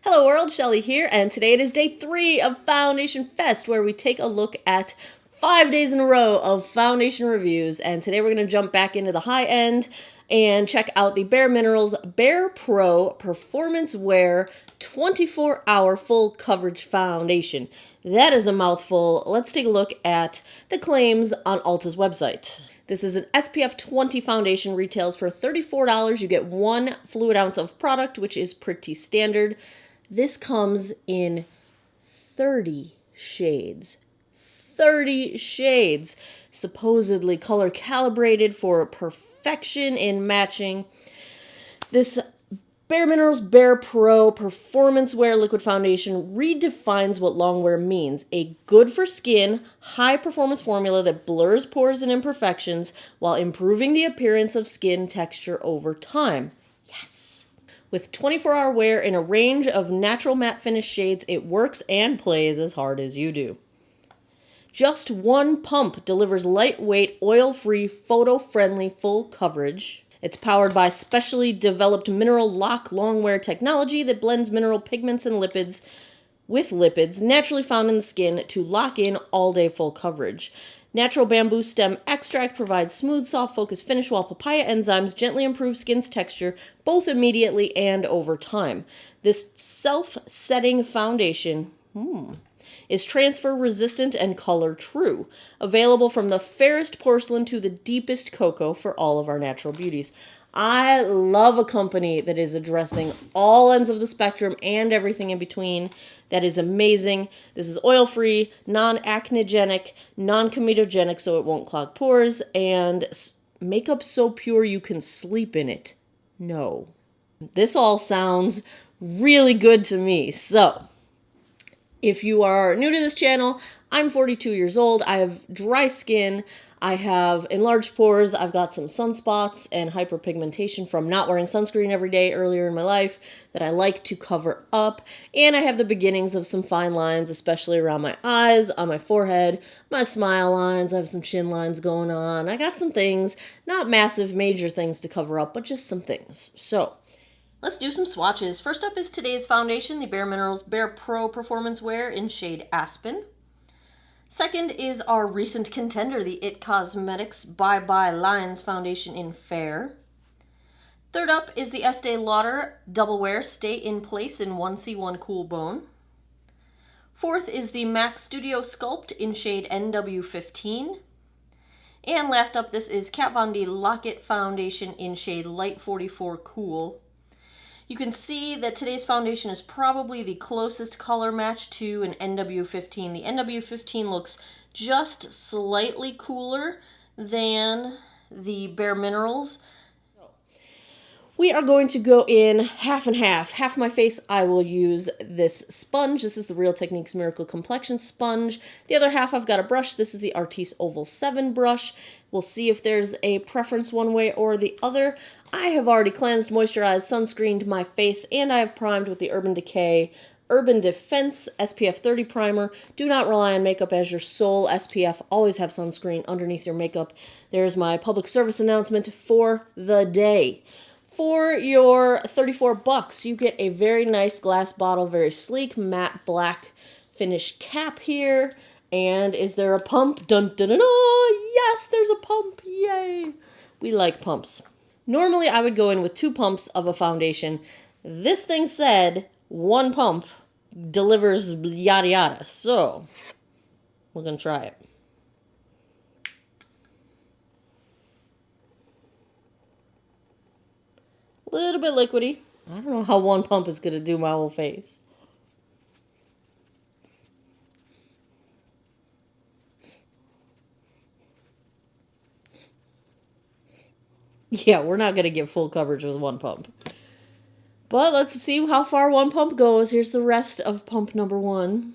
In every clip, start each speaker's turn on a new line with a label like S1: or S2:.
S1: Hello world, Shelly here, and today it is day 3 of Foundation Fest, where we take a look at 5 days in a row of foundation reviews, and today we're going to jump back into the high end and check out the BareMinerals BarePro Performance Wear 24-hour full coverage foundation. That is a mouthful. Let's take a look at the claims on Ulta's website. This is an SPF 20 foundation, retails for $34. You get 1 fluid ounce of product, which is pretty standard. This comes in 30 shades. 30 shades. Supposedly color calibrated for perfection in matching. This BareMinerals BarePro Performance Wear Liquid Foundation redefines what long wear means. A good for skin, high performance formula that blurs pores and imperfections while improving the appearance of skin texture over time. Yes! With 24-hour wear in a range of natural matte finish shades, it works and plays as hard as you do. Just 1 pump delivers lightweight, oil-free, photo-friendly full coverage. It's powered by specially developed mineral lock long wear technology that blends mineral pigments and lipids with lipids naturally found in the skin to lock in all-day full coverage. Natural bamboo stem extract provides smooth, soft, focused finish, while papaya enzymes gently improve skin's texture both immediately and over time. This self-setting foundation is transfer resistant and color true. Available from the fairest porcelain to the deepest cocoa for all of our natural beauties. I love a company that is addressing all ends of the spectrum and everything in between. That is amazing. This is oil-free, non-acnogenic, non-comedogenic, so it won't clog pores, and makeup so pure you can sleep in it. No. This all sounds really good to me. So, if you are new to this channel, I'm 42 years old. I have dry skin. I have enlarged pores. I've got some sunspots and hyperpigmentation from not wearing sunscreen every day earlier in my life that I like to cover up. And I have the beginnings of some fine lines, especially around my eyes, on my forehead, my smile lines. I have some chin lines going on. I got some things, not massive, major things to cover up, but just some things. So, let's do some swatches. First up is today's foundation, the BareMinerals BarePro Performance Wear in shade Aspen. Second is our recent contender, the IT Cosmetics Bye Bye Lines Foundation in Fair. Third up is the Estee Lauder Double Wear Stay in Place in 1C1 Cool Bone. Fourth is the MAC Studio Sculpt in shade NW15. And last up, this is Kat Von D Lock-It Foundation in shade Light 44 Cool. You can see that today's foundation is probably the closest color match to an NW15. The NW15 looks just slightly cooler than the BareMinerals. We are going to go in half and half. Half my face I will use this sponge. This is the Real Techniques Miracle Complexion Sponge. The other half I've got a brush. This is the Artis Oval 7 brush. We'll see if there's a preference one way or the other. I have already cleansed, moisturized, sunscreened my face, and I have primed with the Urban Decay Urban Defense SPF 30 primer. Do not rely on makeup as your sole SPF. Always have sunscreen underneath your makeup. There's my public service announcement for the day. For your $34, you get a very nice glass bottle, very sleek, matte black finish cap here. And is there a pump? Dun dun dun dun! Yes, there's a pump! Yay! We like pumps. Normally, I would go in with 2 pumps of a foundation. This thing said 1 pump delivers yada yada. So, we're going to try it. A little bit liquidy. I don't know how 1 pump is going to do my whole face. Yeah, we're not going to get full coverage with 1 pump. But let's see how far 1 pump goes. Here's the rest of pump number 1.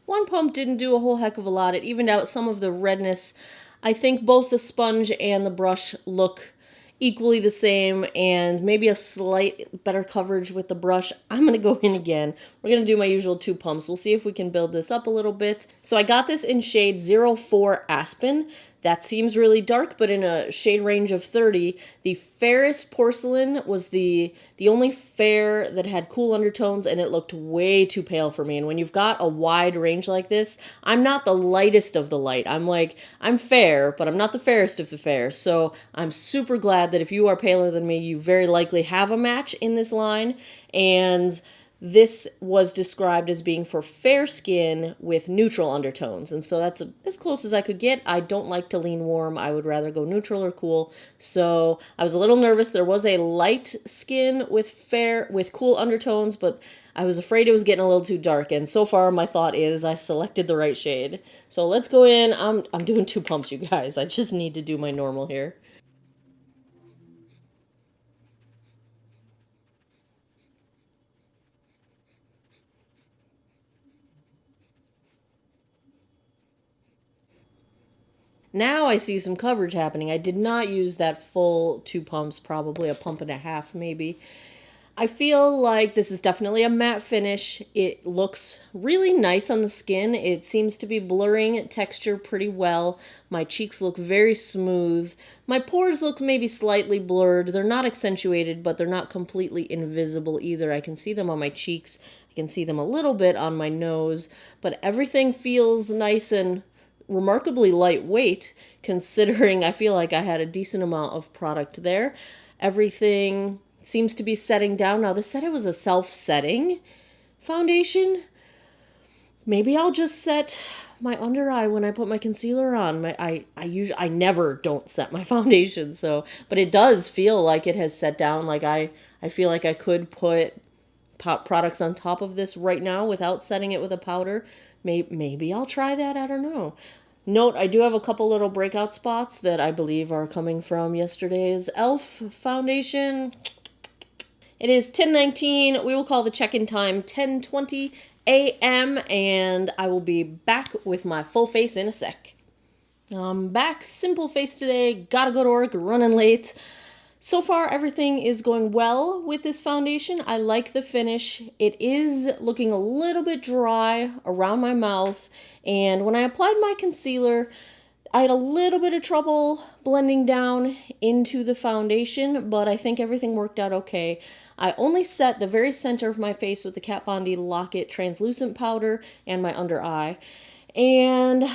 S1: 1 pump didn't do a whole heck of a lot. It evened out some of the redness. I think both the sponge and the brush look equally the same, and maybe a slight better coverage with the brush. I'm going to go in again. We're going to do my usual 2 pumps. We'll see if we can build this up a little bit. So I got this in shade 04 Aspen. That seems really dark, but in a shade range of 30. The fairest porcelain was the only fair that had cool undertones, and it looked way too pale for me. And when you've got a wide range like this, I'm not the lightest of the light. I'm fair, but I'm not the fairest of the fair. So I'm super glad that if you are paler than me, you very likely have a match in this line. And this was described as being for fair skin with neutral undertones. And so that's as close as I could get. I don't like to lean warm. I would rather go neutral or cool. So I was a little nervous. There was a light skin with cool undertones, but I was afraid it was getting a little too dark. And so far my thought is I selected the right shade. So let's go in. I'm doing 2 pumps, you guys. I just need to do my normal here. Now I see some coverage happening. I did not use that full 2 pumps, probably a pump and a half maybe. I feel like this is definitely a matte finish. It looks really nice on the skin. It seems to be blurring texture pretty well. My cheeks look very smooth. My pores look maybe slightly blurred. They're not accentuated, but they're not completely invisible either. I can see them on my cheeks. I can see them a little bit on my nose, but everything feels nice and remarkably lightweight, considering I feel like I had a decent amount of product there. Everything seems to be setting down. Now, this said it was a self-setting foundation. Maybe I'll just set my under eye when I put my concealer on. I never don't set my foundation, so, but it does feel like it has set down. Like I feel like I could put products on top of this right now without setting it with a powder. Maybe I'll try that. I don't know. Note, I do have a couple little breakout spots that I believe are coming from yesterday's e.l.f. foundation. It is 10:19. We will call the check-in time 10:20 a.m. and I will be back with my full face in a sec. I'm back, simple face today. Gotta go to work, running late. So far, everything is going well with this foundation. I like the finish. It is looking a little bit dry around my mouth. And when I applied my concealer, I had a little bit of trouble blending down into the foundation, but I think everything worked out okay. I only set the very center of my face with the Kat Von D Lock-It translucent powder and my under eye. And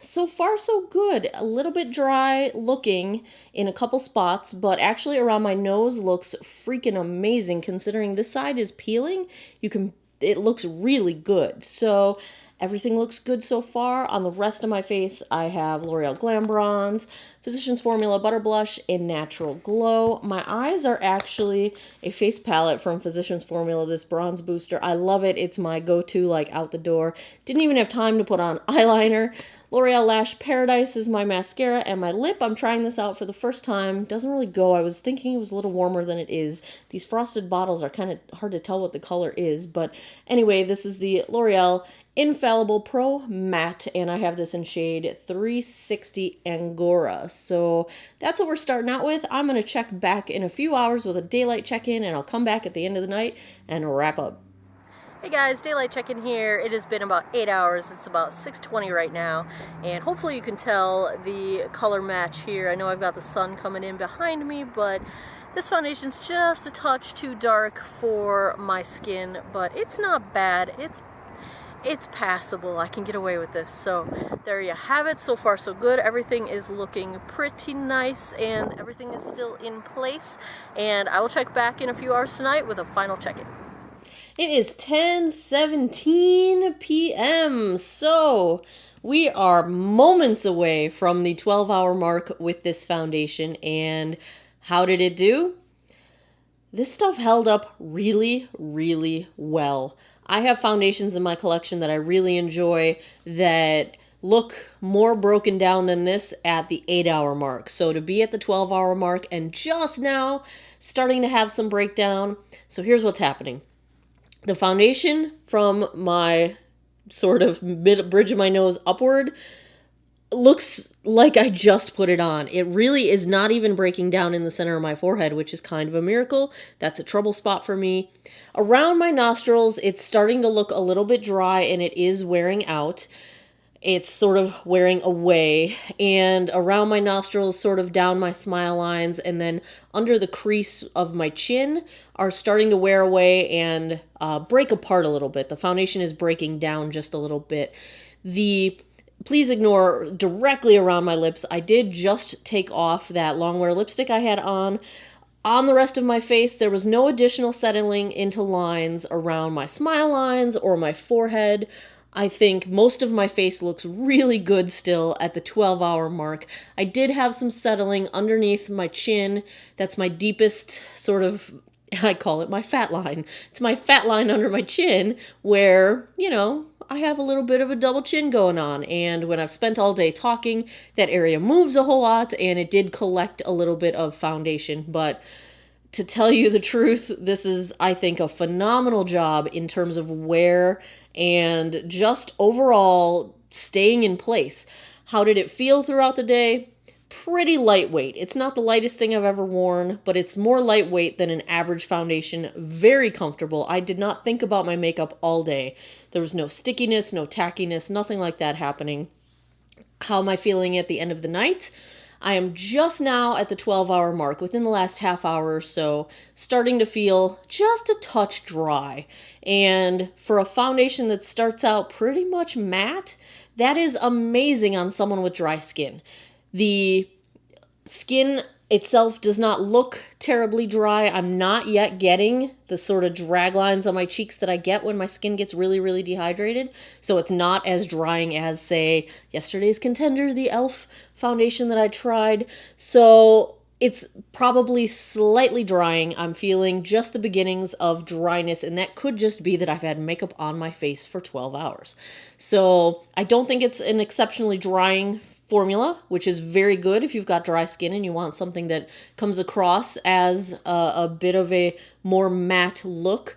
S1: so far, so good. A little bit dry looking in a couple spots, but actually around my nose looks freaking amazing considering this side is peeling. It looks really good. So everything looks good so far. On the rest of my face, I have L'Oreal Glam Bronze, Physicians Formula Butter Blush, and Natural Glow. My eyes are actually a face palette from Physicians Formula, this bronze booster. I love it. It's my go-to, like, out the door. Didn't even have time to put on eyeliner. L'Oreal Lash Paradise is my mascara, and my lip, I'm trying this out for the first time. Doesn't really go. I was thinking it was a little warmer than it is. These frosted bottles are kind of hard to tell what the color is, but anyway, this is the L'Oreal Infallible Pro Matte, and I have this in shade 360 Angora. So that's what we're starting out with. I'm going to check back in a few hours with a daylight check-in, and I'll come back at the end of the night and wrap up. Hey guys, daylight check-in here. It has been about 8 hours. It's about 6:20 right now, and hopefully you can tell the color match here. I know I've got the sun coming in behind me, but this foundation's just a touch too dark for my skin, but it's not bad. It's passable. I can get away with this. So there you have it. So far so good. Everything is looking pretty nice and everything is still in place, and I will check back in a few hours tonight with a final check-in. It is 10:17 p.m. So we are moments away from the 12-hour mark with this foundation, and how did it do? This stuff held up really, really well. I have foundations in my collection that I really enjoy that look more broken down than this at the 8-hour mark. So to be at the 12-hour mark and just now starting to have some breakdown. So here's what's happening. The foundation from my sort of bridge of my nose upward looks like I just put it on. It really is not even breaking down in the center of my forehead, which is kind of a miracle. That's a trouble spot for me. Around my nostrils, it's starting to look a little bit dry and it is wearing out. It's sort of wearing away, and around my nostrils, sort of down my smile lines, and then under the crease of my chin are starting to wear away and break apart a little bit. The foundation is breaking down just a little bit. Please ignore directly around my lips. I did just take off that longwear lipstick I had on. On the rest of my face, there was no additional settling into lines around my smile lines or my forehead. I think most of my face looks really good still at the 12-hour mark. I did have some settling underneath my chin. That's my deepest sort of, I call it my fat line. It's my fat line under my chin where, I have a little bit of a double chin going on. And when I've spent all day talking, that area moves a whole lot, and it did collect a little bit of foundation. But to tell you the truth, this is, I think, a phenomenal job in terms of wear and just overall staying in place. How did it feel throughout the day? Pretty lightweight. It's not the lightest thing I've ever worn, but it's more lightweight than an average foundation. Very comfortable. I did not think about my makeup all day. There was no stickiness, no tackiness, nothing like that happening. How am I feeling at the end of the night? I am just now at the 12-hour mark, within the last half hour or so, starting to feel just a touch dry. And for a foundation that starts out pretty much matte, that is amazing on someone with dry skin. The skin itself does not look terribly dry. I'm not yet getting the sort of drag lines on my cheeks that I get when my skin gets really, really dehydrated. So it's not as drying as, say, yesterday's Contender, the e.l.f. foundation that I tried. So it's probably slightly drying. I'm feeling just the beginnings of dryness, and that could just be that I've had makeup on my face for 12 hours. So I don't think it's an exceptionally drying formula, which is very good if you've got dry skin and you want something that comes across as a bit of a more matte look.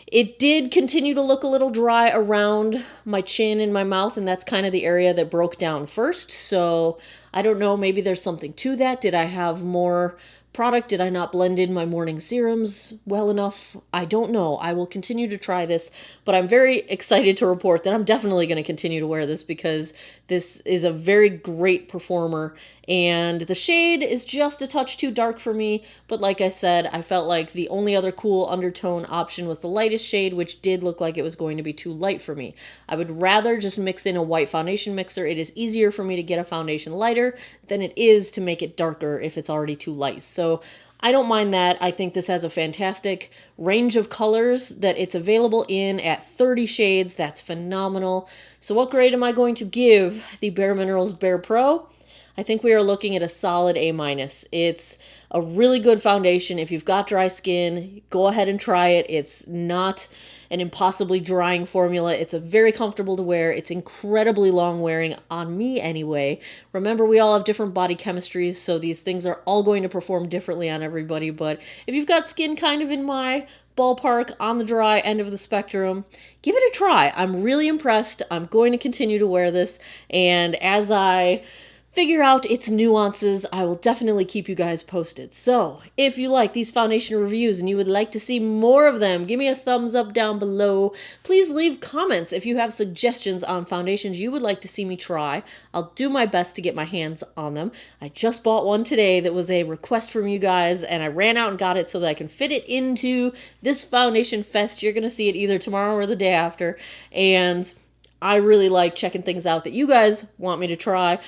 S1: It did continue to look a little dry around my chin and my mouth, and that's kind of the area that broke down first. So I don't know, maybe there's something to that. Did I have more product? Did I not blend in my morning serums well enough? I don't know. I will continue to try this, but I'm very excited to report that I'm definitely going to continue to wear this because this is a very great performer, and the shade is just a touch too dark for me, but like I said, I felt like the only other cool undertone option was the lightest shade, which did look like it was going to be too light for me. I would rather just mix in a white foundation mixer. It is easier for me to get a foundation lighter than it is to make it darker if it's already too light. So I don't mind that. I think this has a fantastic range of colors that it's available in at 30 shades. That's phenomenal. So what grade am I going to give the BareMinerals BarePro? I think we are looking at a solid A-. It's a really good foundation. If you've got dry skin, go ahead and try it. It's not an impossibly drying formula. It's a very comfortable to wear. It's incredibly long wearing, on me anyway. Remember, we all have different body chemistries, so these things are all going to perform differently on everybody. But if you've got skin kind of in my ballpark on the dry end of the spectrum, give it a try. I'm really impressed. I'm going to continue to wear this, and as I figure out its nuances, I will definitely keep you guys posted. So, if you like these foundation reviews and you would like to see more of them, give me a thumbs up down below. Please leave comments if you have suggestions on foundations you would like to see me try. I'll do my best to get my hands on them. I just bought one today that was a request from you guys, and I ran out and got it so that I can fit it into this foundation fest. You're going to see it either tomorrow or the day after, and I really like checking things out that you guys want me to try.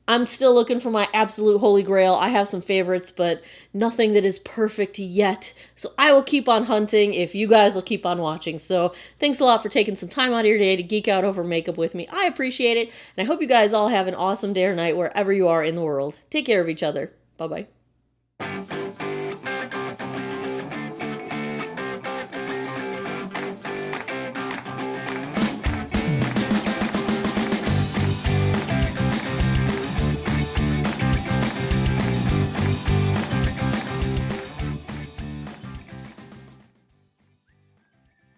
S1: I'm still looking for my absolute holy grail. I have some favorites, but nothing that is perfect yet. So I will keep on hunting if you guys will keep on watching. So thanks a lot for taking some time out of your day to geek out over makeup with me. I appreciate it. And I hope you guys all have an awesome day or night wherever you are in the world. Take care of each other. Bye-bye.